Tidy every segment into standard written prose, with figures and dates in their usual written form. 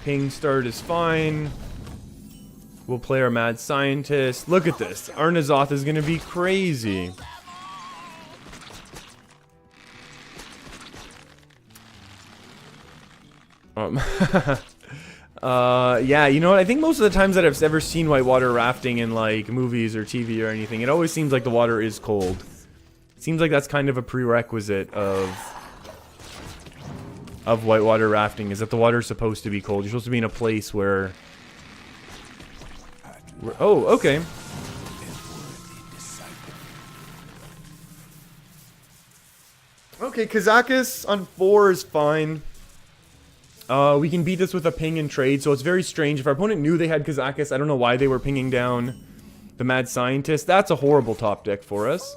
Ping start is fine. We'll play our Mad Scientist. Look at this. Our N'Zoth is going to be crazy. Yeah, you know what? I think most of the times that I've ever seen whitewater rafting in like movies or TV or anything, it always seems like the water is cold. It seems like that's kind of a prerequisite of whitewater rafting, is that the water is supposed to be cold. You're supposed to be in a place where oh, okay. Okay, Kazakus on 4 is fine. We can beat this with a ping and trade, so it's very strange. If our opponent knew they had Kazakus, I don't know why they were pinging down the Mad Scientist. That's a horrible top deck for us.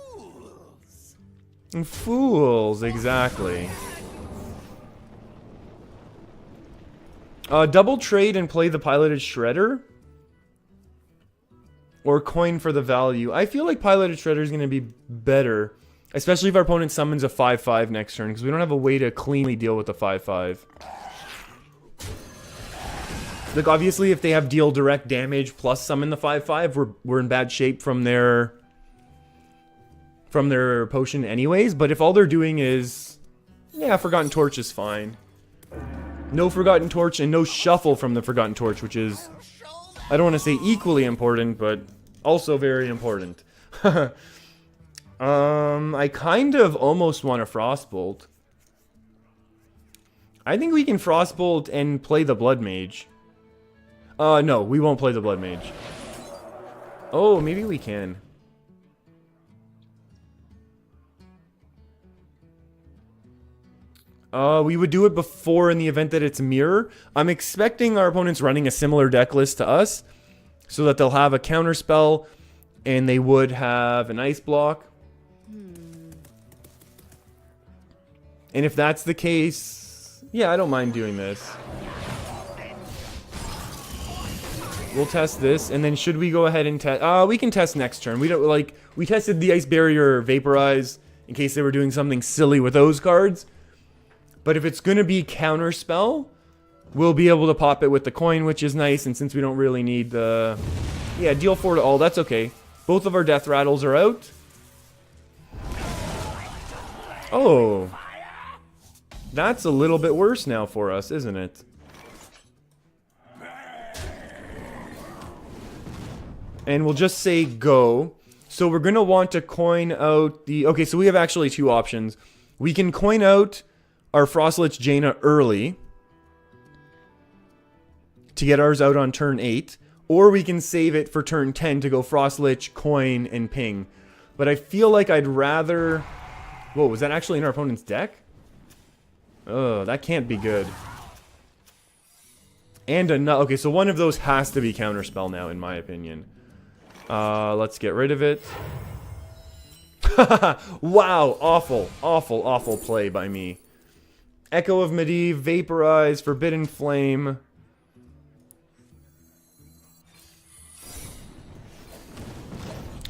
And fools, exactly. Double trade and play the Piloted Shredder? Or coin for the value. I feel like Piloted Shredder is going to be better. Especially if our opponent summons a 5-5 next turn. Because we don't have a way to cleanly deal with the 5-5. Like, obviously, if they have deal direct damage plus summon the 5-5, we're in bad shape from their potion anyways. But if all they're doing is... yeah, Forgotten Torch is fine. No Forgotten Torch and no shuffle from the Forgotten Torch, which is... I don't want to say equally important, but also very important. I kind of almost want a Frostbolt. I think we can Frostbolt and play the Blood Mage. No, we won't play the Blood Mage. Oh, maybe we can. We would do it before in the event that it's mirror. I'm expecting our opponents running a similar deck list to us, so that they'll have a counter spell, and they would have an ice block. And if that's the case, yeah, I don't mind doing this. We'll test this, and then should we go ahead and test? We can test next turn. We don't like. We tested the Ice Barrier Vaporize in case they were doing something silly with those cards. But if it's gonna be counter spell, we'll be able to pop it with the coin, which is nice. And since we don't really need the, yeah, deal 4 to all. That's okay. Both of our death rattles are out. Oh, that's a little bit worse now for us, isn't it? And we'll just say go. So we're going to want to coin out the... okay, so we have actually 2 options. We can coin out our Lich Jaina early to get ours out on turn 8. Or we can save it for turn 10 to go Lich, coin, and ping. But I feel like I'd rather... whoa, was that actually in our opponent's deck? Oh, that can't be good. And another... okay, so one of those has to be counterspell now, in my opinion. Let's get rid of it. Wow, awful, awful, awful play by me. Echo of Medivh, Vaporize, Forbidden Flame.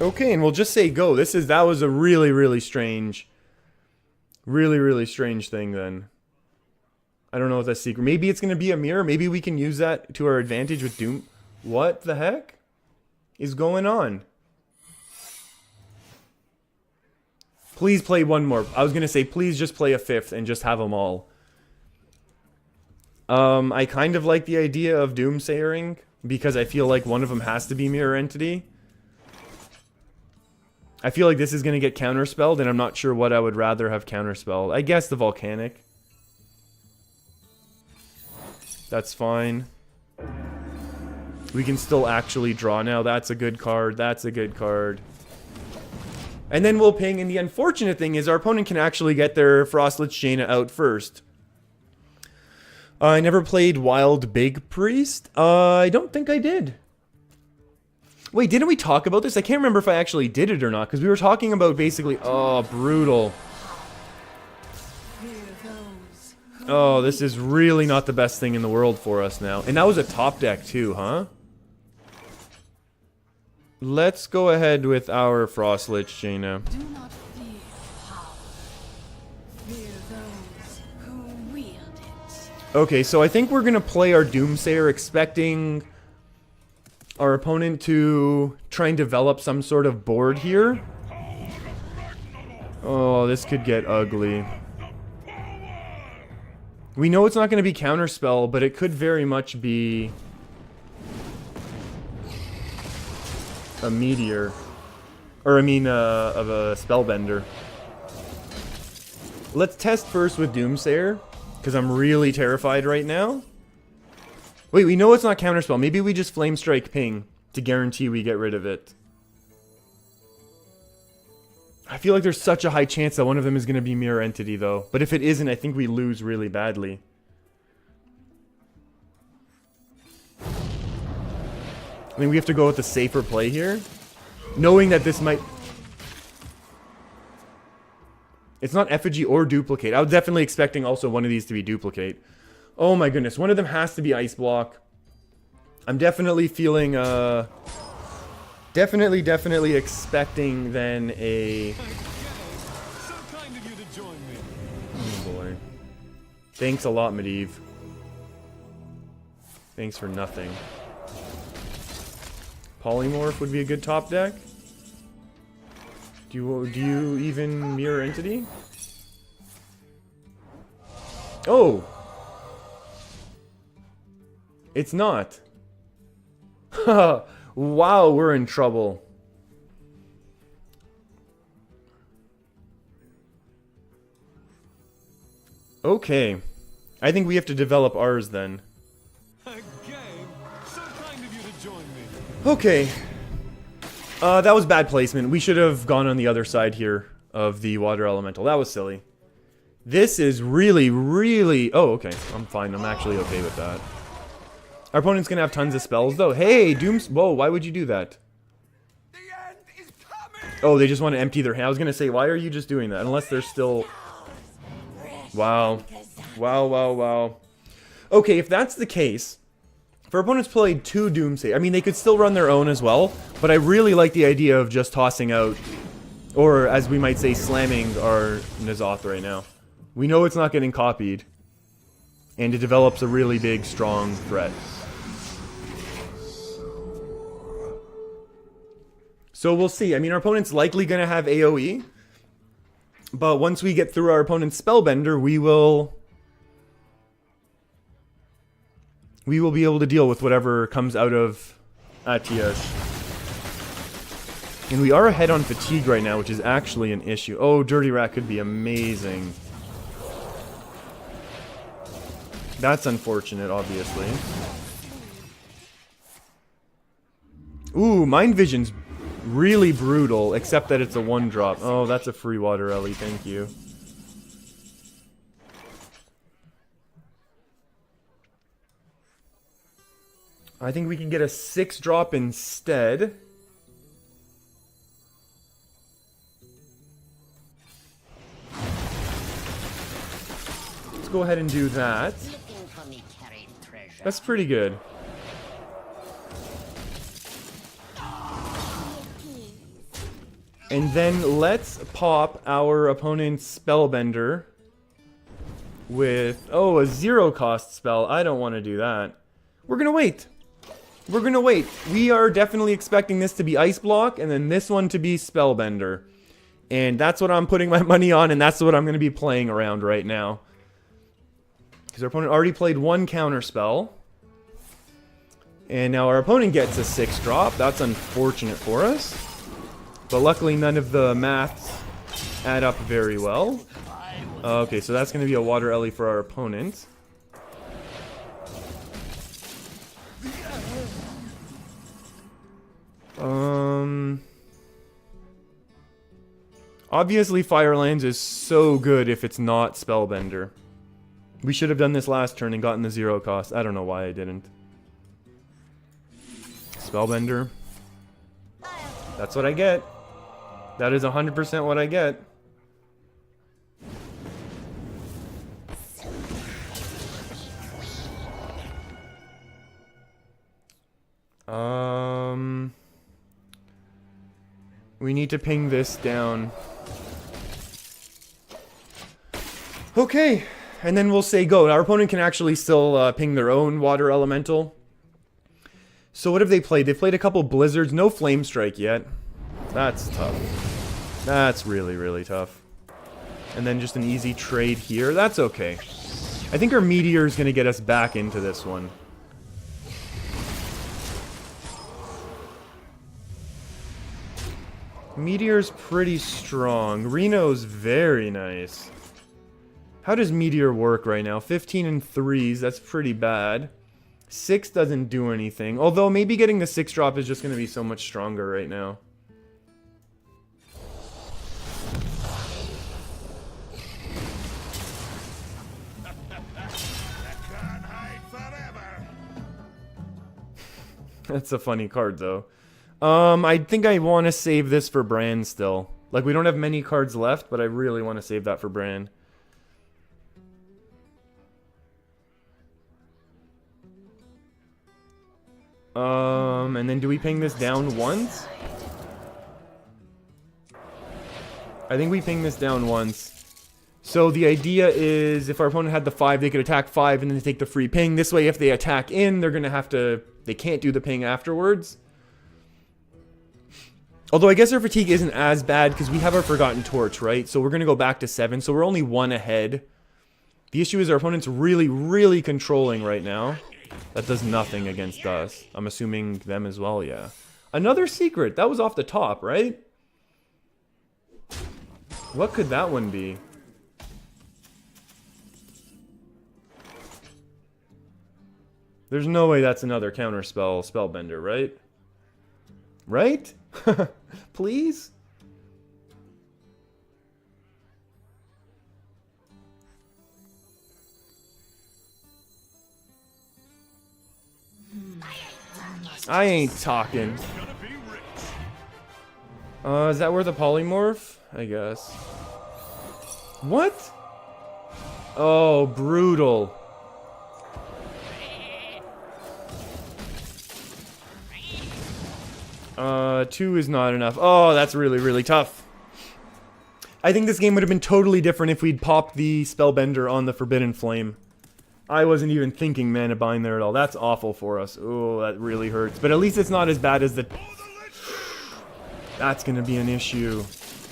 Okay, and we'll just say go. That was a really, really strange... really, really strange thing then. I don't know if that's secret. Maybe it's going to be a mirror. Maybe we can use that to our advantage with Doom. What the heck is going on? Please play one more. I was going to say, please just play a 5th and just have them all. I kind of like the idea of Doomsayering because I feel like one of them has to be Mirror Entity. I feel like this is going to get counterspelled, and I'm not sure what I would rather have counterspelled. I guess the Volcanic. That's fine. We can still actually draw now. That's a good card. That's a good card. And then we'll ping, and the unfortunate thing is our opponent can actually get their Lich Jaina out first. I never played Wild Big Priest. I don't think I did. Wait, didn't we talk about this? I can't remember if I actually did it or not, because we were talking about basically... oh, brutal. Oh, this is really not the best thing in the world for us now. And that was a top deck too, huh? Let's go ahead with our Lich Jaina. Do not fear power. Fear those who wield it. Okay, so I think we're gonna play our Doomsayer expecting our opponent to try and develop some sort of board here. Oh, this could get ugly. We know it's not gonna be Counterspell, but it could very much be a Meteor. Or, I mean, of a Spellbender. Let's test first with Doomsayer, because I'm really terrified right now. Wait, we know it's not Counterspell. Maybe we just Flame Strike Ping to guarantee we get rid of it. I feel like there's such a high chance that one of them is going to be Mirror Entity, though. But if it isn't, I think we lose really badly. I think we have to go with the safer play here. Knowing that this might... It's not Effigy or Duplicate. I was definitely expecting also one of these to be Duplicate. Oh my goodness, one of them has to be Ice Block. I'm definitely feeling, definitely expecting then a... Oh boy. Thanks a lot, Medivh. Thanks for nothing. Polymorph would be a good top deck. Do you even Mirror Entity? Oh! It's not. Wow, we're in trouble. Okay. I think we have to develop ours then. Okay. That was bad placement. We should have gone on the other side here of the Water Elemental. That was silly. This is really, really... Oh, okay. I'm fine. I'm actually okay with that. Our opponent's gonna have tons of spells, though. Hey, Dooms... Whoa, why would you do that? The end is coming! Oh, they just want to empty their hand. I was gonna say, why are you just doing that? Unless they're still... Wow. Wow, wow, wow. Okay, if that's the case... If our opponents played 2 Doomsayer... I mean, they could still run their own as well. But I really like the idea of just tossing out... Or, as we might say, slamming our N'Zoth right now. We know it's not getting copied. And it develops a really big, strong threat. So we'll see. I mean, our opponent's likely going to have AoE. But once we get through our opponent's Spellbender, we will be able to deal with whatever comes out of Atiyash. And we are ahead on Fatigue right now, which is actually an issue. Oh, Dirty Rat could be amazing. That's unfortunate, obviously. Ooh, Mind Vision's really brutal, except that it's a 1-drop. Oh, that's a free Water Ellie, thank you. I think we can get a 6-drop instead. Let's go ahead and do that. That's pretty good. And then let's pop our opponent's Spellbender with, oh, a 0-cost spell. I don't want to do that. We're going to wait. We're going to wait. We are definitely expecting this to be Ice Block and then this one to be Spellbender. And that's what I'm putting my money on, and that's what I'm going to be playing around right now. Because our opponent already played 1 counter spell. And now our opponent gets a 6-drop. That's unfortunate for us. But luckily none of the maths add up very well. Okay, so that's going to be a Water Ellie for our opponent. Obviously Firelands is so good if it's not Spellbender. We should have done this last turn and gotten the 0-cost. I don't know why I didn't. Spellbender. That's what I get. That is 100% what I get. We need to ping this down. Okay. And then we'll say go. Our opponent can actually still ping their own water elemental. So what have they played? They've played a couple blizzards. No flame strike yet. That's tough. That's really, really tough. And then just an easy trade here. That's okay. I think our meteor is going to get us back into this one. Meteor's pretty strong. Reno's very nice. How does Meteor work right now? 15 and 3s, that's pretty bad. 6 doesn't do anything. Although maybe getting the 6 drop is just going to be so much stronger right now. That's a funny card though. I think I want to save this for Bran still. Like, we don't have many cards left, but I really want to save that for Bran. And then do we ping this down once? I think we ping this down once. So the idea is if our opponent had the 5, they could attack 5 and then take the free ping. This way, if they attack in, they're going to have to... They can't do the ping afterwards. Although I guess our fatigue isn't as bad because we have our Forgotten Torch, right? So we're going to go back to 7. So we're only 1 ahead. The issue is our opponent's really, really controlling right now. That does nothing against us. I'm assuming them as well, yeah. Another secret. That was off the top, right? What could that one be? There's no way that's another counterspell spellbender, right? Right? Please? I ain't talking. Is that worth a polymorph? I guess. What? Oh, brutal. Two is not enough. Oh, that's really, really tough. I think this game would have been totally different if we'd popped the Spellbender on the Forbidden Flame. I wasn't even thinking mana bind there at all. That's awful for us. Oh, that really hurts. But at least it's not as bad as the... That's going to be an issue.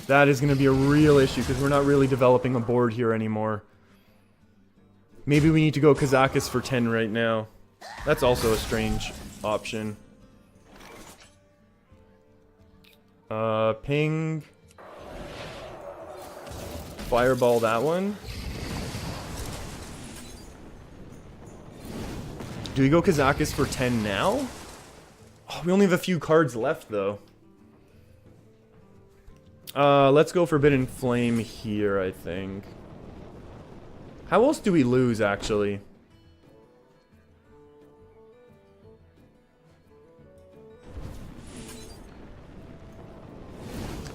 That is going to be a real issue because we're not really developing a board here anymore. Maybe we need to go Kazakus for 10 right now. That's also a strange option. Ping. Fireball that one. Do we go Kazakus for 10 now? Oh, we only have a few cards left, though. Let's go Forbidden Flame here, I think. How else do we lose, actually?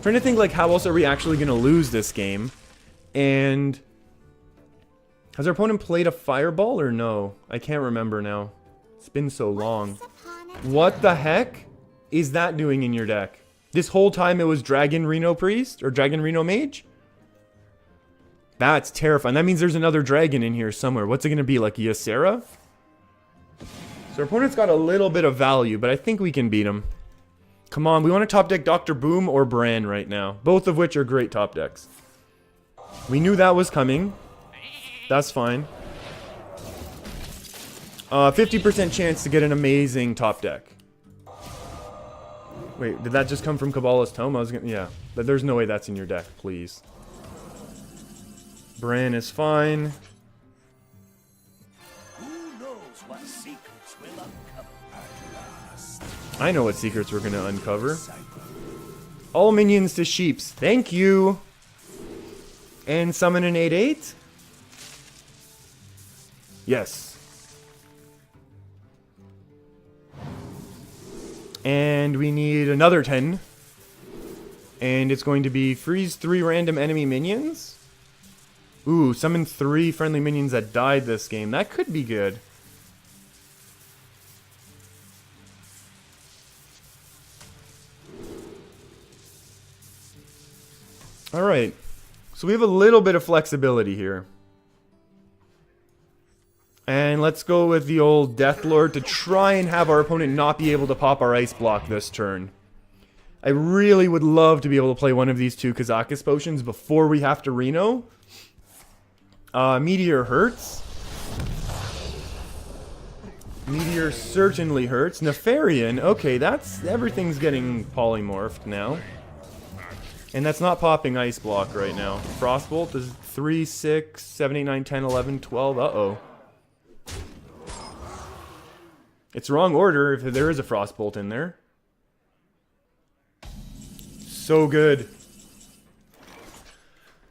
Trying to think, like, how else are we actually going to lose this game? And... has our opponent played a Fireball or no? I can't remember now. It's been so long. What the heck is that doing in your deck? This whole time it was Dragon Reno Priest? Or Dragon Reno Mage? That's terrifying. That means there's another dragon in here somewhere. What's it going to be? Like Ysera? So our opponent's got a little bit of value, but I think we can beat him. Come on, we want to top deck Dr. Boom or Bran right now. Both of which are great top decks. We knew that was coming. That's fine. 50% chance to get an amazing top deck. Wait, did that just come from Kabbalah's Tome? I was gonna, yeah, but there's no way that's in your deck, please. Bran is fine. Who knows what secrets will uncover at last? I know what secrets we're gonna uncover. All minions to sheeps. Thank you. And summon an 8/8? Yes. And we need another 10. And it's going to be freeze 3 random enemy minions. Ooh, summon 3 friendly minions that died this game. That could be good. Alright. So we have a little bit of flexibility here. And let's go with the old Deathlord to try and have our opponent not be able to pop our ice block this turn. I really would love to be able to play one of these two Kazakus potions before we have to Reno. Meteor hurts. Meteor certainly hurts. Nefarian, okay, that's... everything's getting polymorphed now. And that's not popping ice block right now. Frostbolt is 3, 6, 7, 8, 9, 10, 11, 12. Uh-oh. It's wrong order if there is a Frostbolt in there. So good.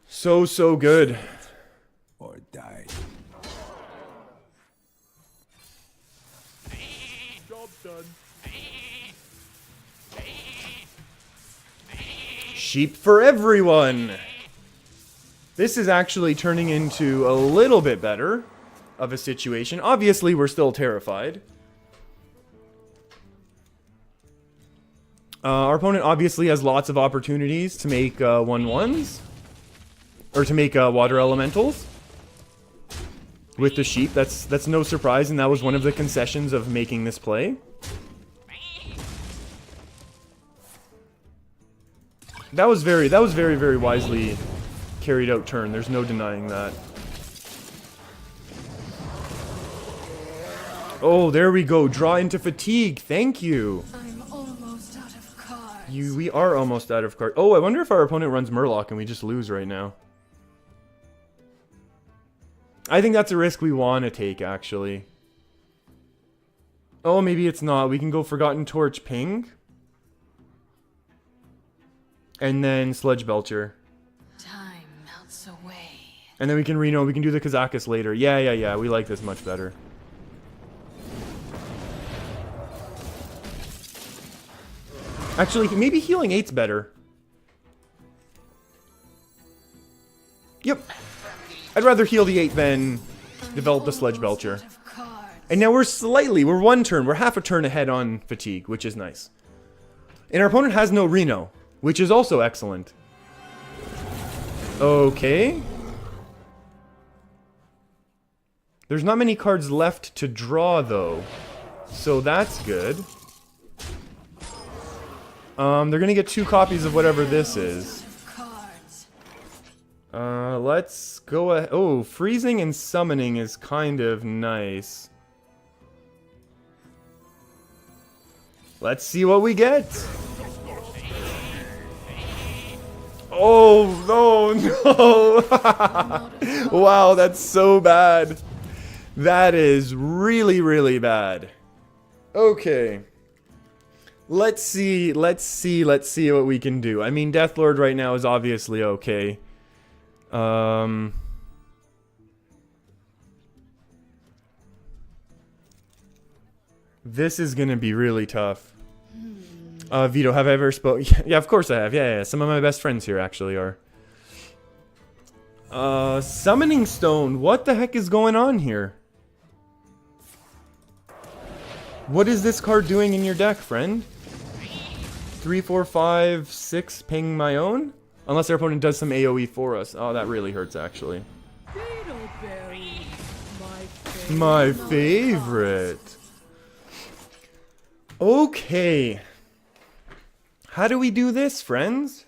So good. Or die. Job done. Sheep for everyone. This is actually turning into a little bit better of a situation. Obviously, we're still terrified. Our opponent obviously has lots of opportunities to make 1/1s. Or to make water elementals. With the sheep. That's no surprise, and that was one of the concessions of making this play. That was very, very wisely carried out turn. There's no denying that. Oh, there we go. Draw into fatigue. Thank you. I'm almost out of cards. We are almost out of cards. Oh, I wonder if our opponent runs Murloc and we just lose right now. I think that's a risk we want to take, actually. Oh, maybe it's not. We can go Forgotten Torch Ping. And then Sludge Belcher. Time melts away. And then we can Reno. We can do the Kazakus later. Yeah. We like this much better. Actually, maybe healing 8's better. Yep. I'd rather heal the 8 than develop the Sludge Belcher. And now we're 1 turn. We're half a turn ahead on fatigue, which is nice. And our opponent has no Reno, which is also excellent. Okay. There's not many cards left to draw, though. So that's good. They're gonna get 2 copies of whatever this is. Let's go ahead. Oh, freezing and summoning is kind of nice. Let's see what we get. Oh, no. Wow, that's so bad. That is really, really bad. Okay. Let's see what we can do. I mean, Deathlord right now is obviously okay. This is gonna be really tough. Vito, have I ever spoke? Yeah, of course I have. Yeah. Some of my best friends here actually are. Summoning Stone. What the heck is going on here? What is this card doing in your deck, friend? 3, 4, 5, 6, ping my own? Unless our opponent does some AoE for us. Oh, that really hurts, actually. My favorite. Okay. How do we do this, friends?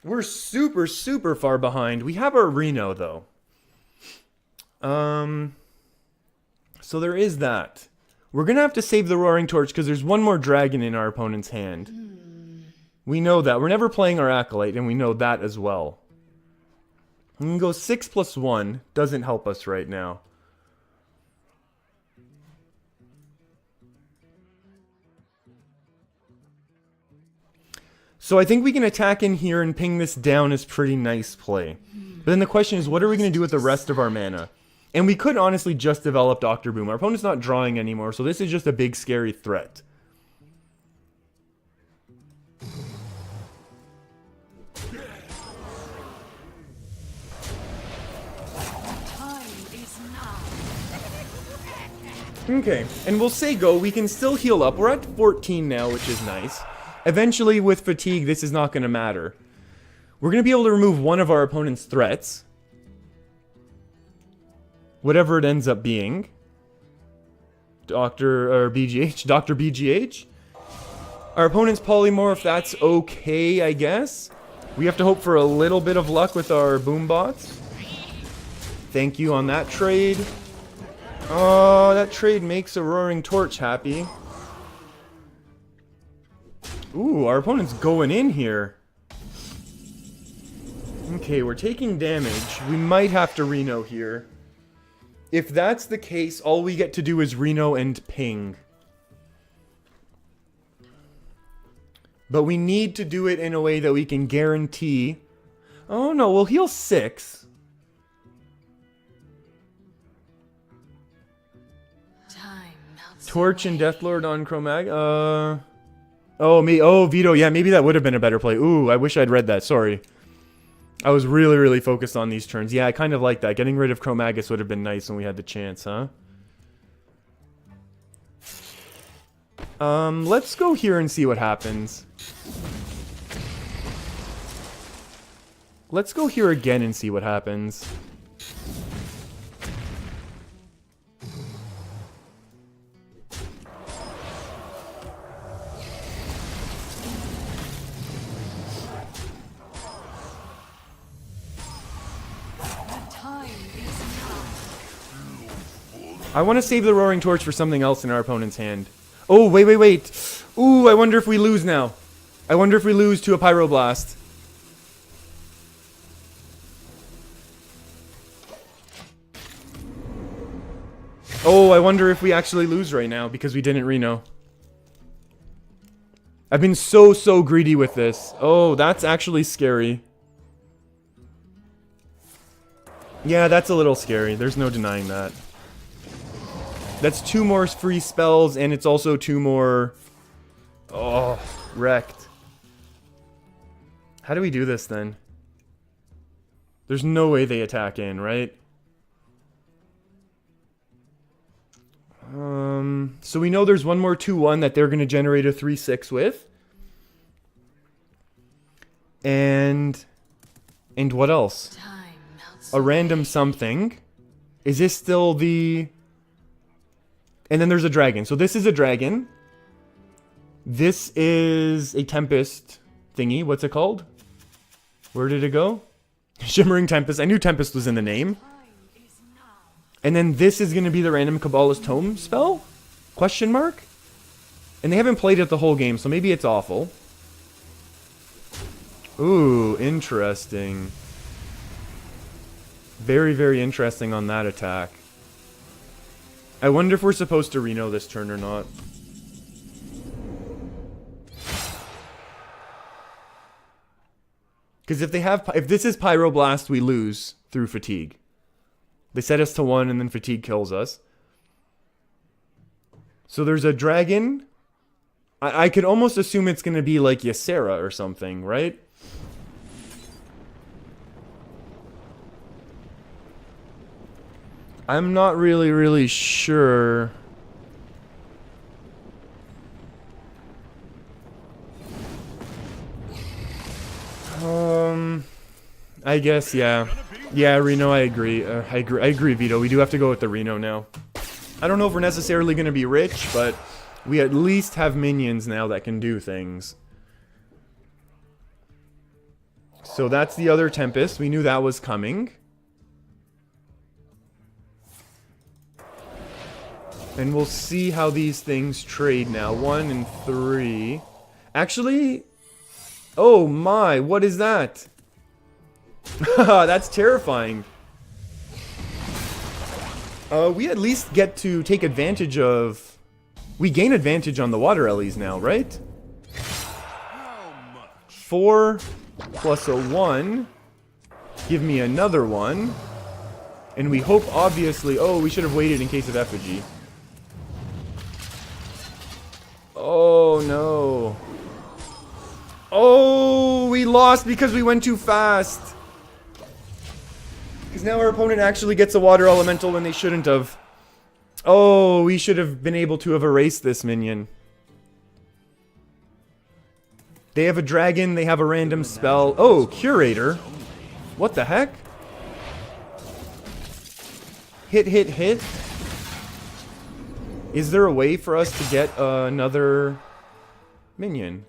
We're super, super far behind. We have our Reno, though. So there is that. We're going to have to save the Roaring Torch because there's one more dragon in our opponent's hand. We know that. We're never playing our Acolyte, and we know that as well. We can go 6+1. Doesn't help us right now. So I think we can attack in here and ping this down is pretty nice play. But then the question is, what are we going to do with the rest of our mana? And we could honestly just develop Dr. Boom. Our opponent's not drawing anymore, so this is just a big scary threat. Okay, and we'll say go. We can still heal up. We're at 14 now, which is nice. Eventually, with fatigue, this is not going to matter. We're going to be able to remove one of our opponent's threats. Whatever it ends up being. Dr. BGH. Our opponent's polymorph, that's okay, I guess. We have to hope for a little bit of luck with our boom bots. Thank you on that trade. Oh, that trade makes a Roaring Torch happy. Ooh, our opponent's going in here. Okay, we're taking damage. We might have to Reno here. If that's the case, all we get to do is Reno and ping. But we need to do it in a way that we can guarantee... Oh no, we'll heal 6. Torch and Deathlord on Chromag. Oh, Vito. Yeah, maybe that would have been a better play. Ooh, I wish I'd read that. Sorry. I was really focused on these turns. Yeah, I kind of like that. Getting rid of Chromagus would have been nice when we had the chance, huh? Let's go here and see what happens. Let's go here again and see what happens. I want to save the Roaring Torch for something else in our opponent's hand. Oh, wait. Ooh, I wonder if we lose now. I wonder if we lose to a Pyroblast. Oh, I wonder if we actually lose right now because we didn't Reno. I've been so greedy with this. Oh, that's actually scary. Yeah, that's a little scary. There's no denying that. That's 2 more free spells, and it's also 2 more... Oh, wrecked. How do we do this, then? There's no way they attack in, right? So we know there's one more 2/1 that they're going to generate a 3/6 with. And what else? A random something. Is this still the... And then there's a dragon. So this is a dragon. This is a Tempest thingy. What's it called? Where did it go? Shimmering Tempest. I knew Tempest was in the name. And then this is going to be the random Kabbalist Tome spell? Question mark? And they haven't played it the whole game, so maybe it's awful. Ooh, interesting. Very interesting on that attack. I wonder if we're supposed to Reno this turn or not. Because if this is Pyroblast, we lose through fatigue. They set us to 1 and then fatigue kills us. So there's a dragon. I could almost assume it's going to be like Ysera or something, right? I'm not really sure. I guess, yeah. Yeah, Reno, I agree. I agree, Vito. We do have to go with the Reno now. I don't know if we're necessarily going to be rich, but we at least have minions now that can do things. So that's the other Tempest. We knew that was coming. And we'll see how these things trade now. 1 and 3. Actually... Oh my, what is that? That's terrifying. We at least get to take advantage of... We gain advantage on the water Ellies now, right? 4 plus a 1. Give me another 1. And we hope, obviously... Oh, we should have waited in case of effigy. Oh, no. Oh, we lost because we went too fast. Because now our opponent actually gets a water elemental when they shouldn't have. Oh, we should have been able to have erased this minion. They have a dragon, they have a random spell. Oh, Curator. What the heck? Hit, hit, hit. Is there a way for us to get another minion?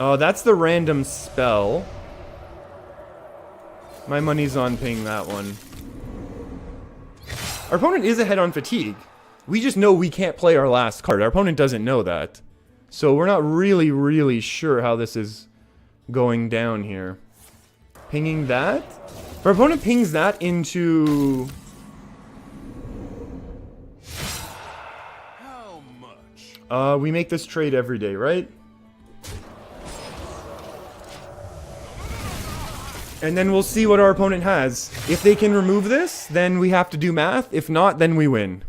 Oh, that's the random spell. My money's on paying that one. Our opponent is ahead on fatigue. We just know we can't play our last card. Our opponent doesn't know that. So we're not really sure how this is going down here. Pinging that? If our opponent pings that into... How much? We make this trade every day, right? And then we'll see what our opponent has. If they can remove this, then we have to do math. If not, then we win.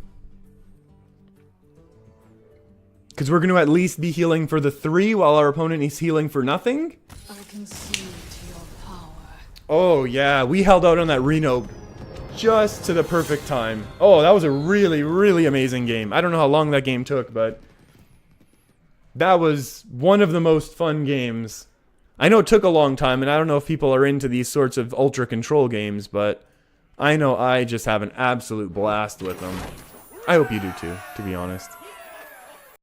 Because we're going to at least be healing for the 3 while our opponent is healing for nothing. I concede to your power. Oh, yeah. We held out on that Reno just to the perfect time. Oh, that was a really amazing game. I don't know how long that game took, but that was one of the most fun games. I know it took a long time, and I don't know if people are into these sorts of ultra control games, but I know I just have an absolute blast with them. I hope you do too, to be honest.